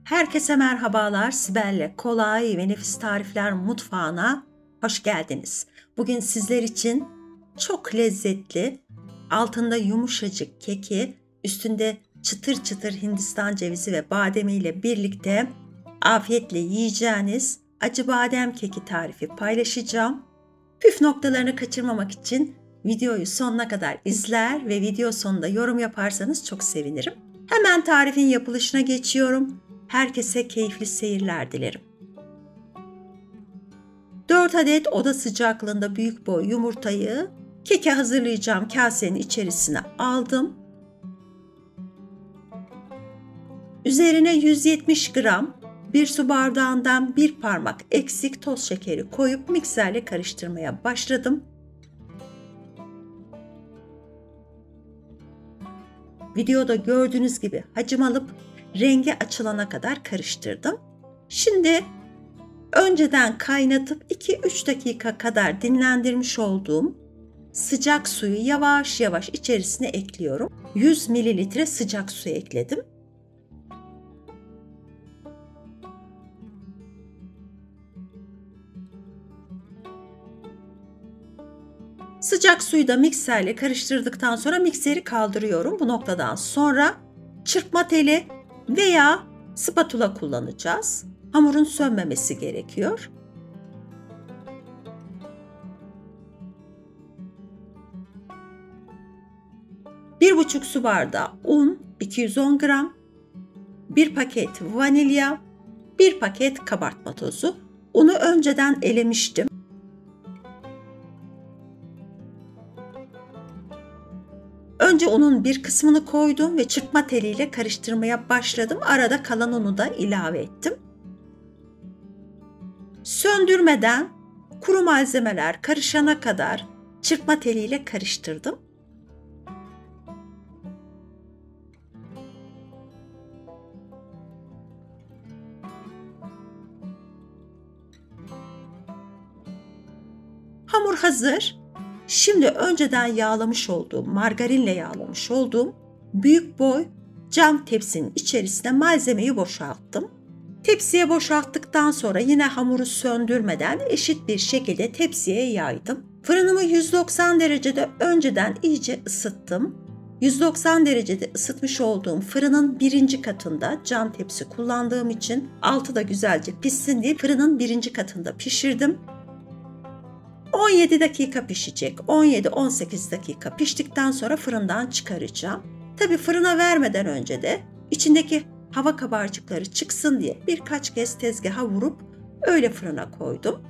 Herkese merhabalar. Sibel'le kolay ve nefis tarifler mutfağına hoş geldiniz. Bugün sizler için çok lezzetli, altında yumuşacık keki, üstünde çıtır çıtır Hindistan cevizi ve bademiyle birlikte afiyetle yiyeceğiniz acı badem keki tarifi paylaşacağım. Püf noktalarını kaçırmamak için videoyu sonuna kadar izler ve video sonunda yorum yaparsanız çok sevinirim. Hemen tarifin yapılışına geçiyorum. Herkese keyifli seyirler dilerim. 4 adet oda sıcaklığında büyük boy yumurtayı keke hazırlayacağım kasenin içerisine aldım. Üzerine 170 gram 1 su bardağından 1 parmak eksik toz şekeri koyup mikserle karıştırmaya başladım. Videoda gördüğünüz gibi hacim alıp rengi açılana kadar karıştırdım. Şimdi önceden kaynatıp 2-3 dakika kadar dinlendirmiş olduğum sıcak suyu yavaş yavaş içerisine ekliyorum. 100 ml sıcak su ekledim. Sıcak suyu da mikserle karıştırdıktan sonra mikseri kaldırıyorum. Bu noktadan sonra çırpma teli veya spatula kullanacağız. Hamurun sönmemesi gerekiyor. Bir buçuk su bardağı un, 210 gram, 1 paket vanilya, 1 paket kabartma tozu. Unu önceden elemiştim. Önce unun bir kısmını koydum ve çırpma teliyle karıştırmaya başladım. Arada kalan unu da ilave ettim. Söndürmeden kuru malzemeler karışana kadar çırpma teliyle karıştırdım. Hamur hazır. Şimdi önceden yağlamış olduğum, margarinle yağlamış olduğum büyük boy cam tepsinin içerisine malzemeyi boşalttım. Tepsiye boşalttıktan sonra yine hamuru söndürmeden eşit bir şekilde tepsiye yaydım. Fırınımı 190 derecede önceden iyice ısıttım. 190 derecede ısıtmış olduğum fırının birinci katında cam tepsi kullandığım için altı da güzelce pişsin diye fırının birinci katında pişirdim. 17 dakika pişecek. 17-18 dakika piştikten sonra fırından çıkaracağım. Tabii fırına vermeden önce de içindeki hava kabarcıkları çıksın diye birkaç kez tezgaha vurup öyle fırına koydum.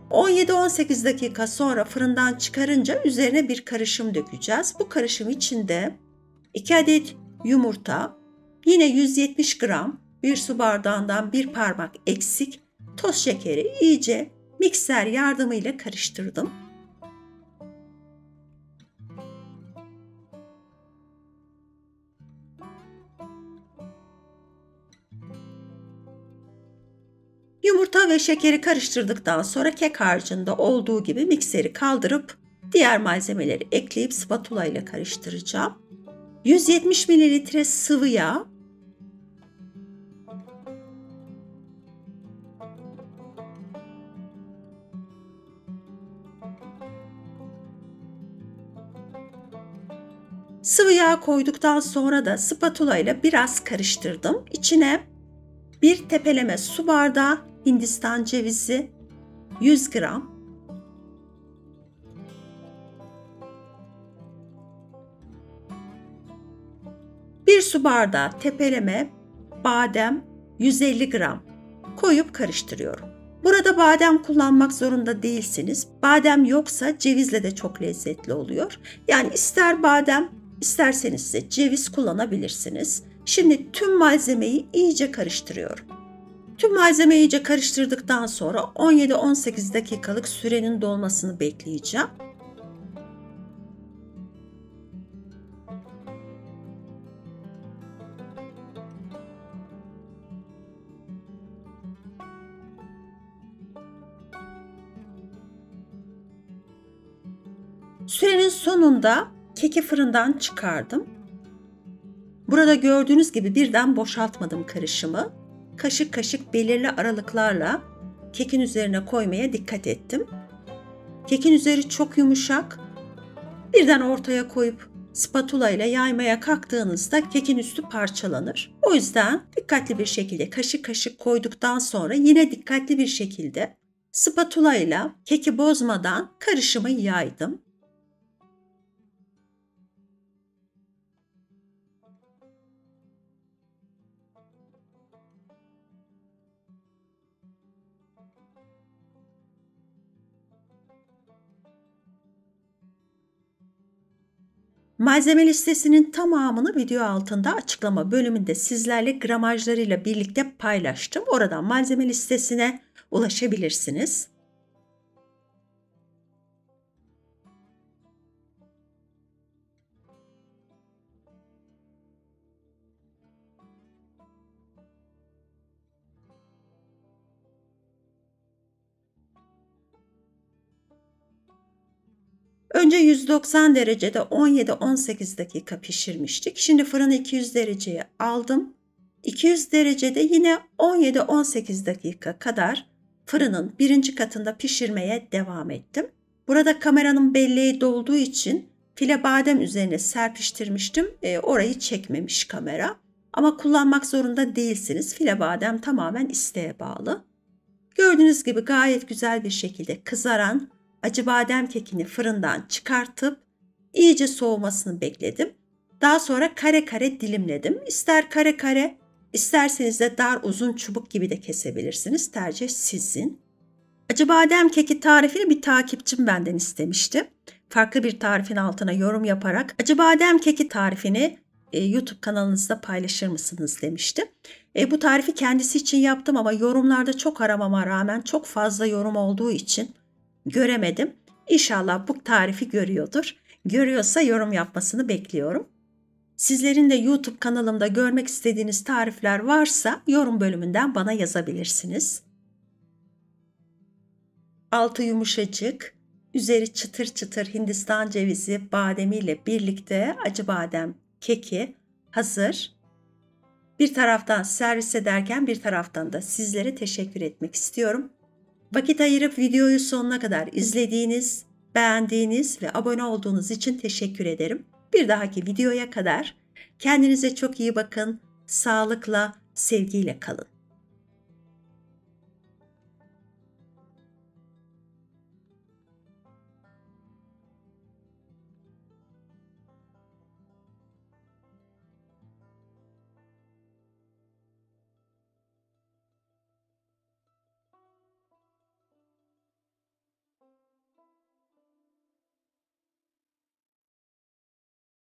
17-18 dakika sonra fırından çıkarınca üzerine bir karışım dökeceğiz. Bu karışım içinde 2 adet yumurta, yine 170 gram 1 su bardağından 1 parmak eksik toz şekeri iyice mikser yardımıyla karıştırdım. Yumurta ve şekeri karıştırdıktan sonra kek harcında olduğu gibi mikseri kaldırıp diğer malzemeleri ekleyip spatula ile karıştıracağım. 170 ml sıvı yağ, sıvı yağ koyduktan sonra da spatula ile biraz karıştırdım. İçine bir tepeleme su bardağı Hindistan cevizi, 100 gram, bir su bardağı tepeleme badem, 150 gram koyup karıştırıyorum. Burada badem kullanmak zorunda değilsiniz. Badem yoksa cevizle de çok lezzetli oluyor. Yani ister badem, isterseniz de ceviz kullanabilirsiniz. Şimdi tüm malzemeyi iyice karıştırıyorum. Tüm malzemeyi iyice karıştırdıktan sonra 17-18 dakikalık sürenin dolmasını bekleyeceğim. Sürenin sonunda keki fırından çıkardım. Burada gördüğünüz gibi birden boşaltmadım karışımı. Kaşık kaşık belirli aralıklarla kekin üzerine koymaya dikkat ettim. Kekin üzeri çok yumuşak. Birden ortaya koyup spatula ile yaymaya kalktığınızda kekin üstü parçalanır. O yüzden dikkatli bir şekilde kaşık kaşık koyduktan sonra yine dikkatli bir şekilde spatula ile keki bozmadan karışımı yaydım. Malzeme listesinin tamamını video altında açıklama bölümünde sizlerle gramajlarıyla birlikte paylaştım. Oradan malzeme listesine ulaşabilirsiniz. Önce 190 derecede 17-18 dakika pişirmiştik. Şimdi fırını 200 dereceye aldım. 200 derecede yine 17-18 dakika kadar fırının birinci katında pişirmeye devam ettim. Burada kameranın belleği dolduğu için file badem üzerine serpiştirmiştim. Orayı çekmemiş kamera. Ama kullanmak zorunda değilsiniz. File badem tamamen isteğe bağlı. Gördüğünüz gibi gayet güzel bir şekilde kızaran acıbadem kekini fırından çıkartıp iyice soğumasını bekledim. Daha sonra kare kare dilimledim. İster kare kare, isterseniz de dar uzun çubuk gibi de kesebilirsiniz. Tercih sizin. Acıbadem keki tarifini bir takipçim benden istemişti. Farklı bir tarifin altına yorum yaparak acıbadem keki tarifini YouTube kanalınızda paylaşır mısınız demişti. Bu tarifi kendisi için yaptım ama yorumlarda çok aramama rağmen çok fazla yorum olduğu için göremedim. İnşallah bu tarifi görüyordur. Görüyorsa yorum yapmasını bekliyorum. Sizlerin de YouTube kanalımda görmek istediğiniz tarifler varsa yorum bölümünden bana yazabilirsiniz. Altı yumuşacık, üzeri çıtır çıtır Hindistan cevizi bademiyle birlikte acıbadem keki hazır. Bir taraftan servis ederken bir taraftan da sizlere teşekkür etmek istiyorum. Vakit ayırıp videoyu sonuna kadar izlediğiniz, beğendiğiniz ve abone olduğunuz için teşekkür ederim. Bir dahaki videoya kadar kendinize çok iyi bakın, sağlıkla, sevgiyle kalın.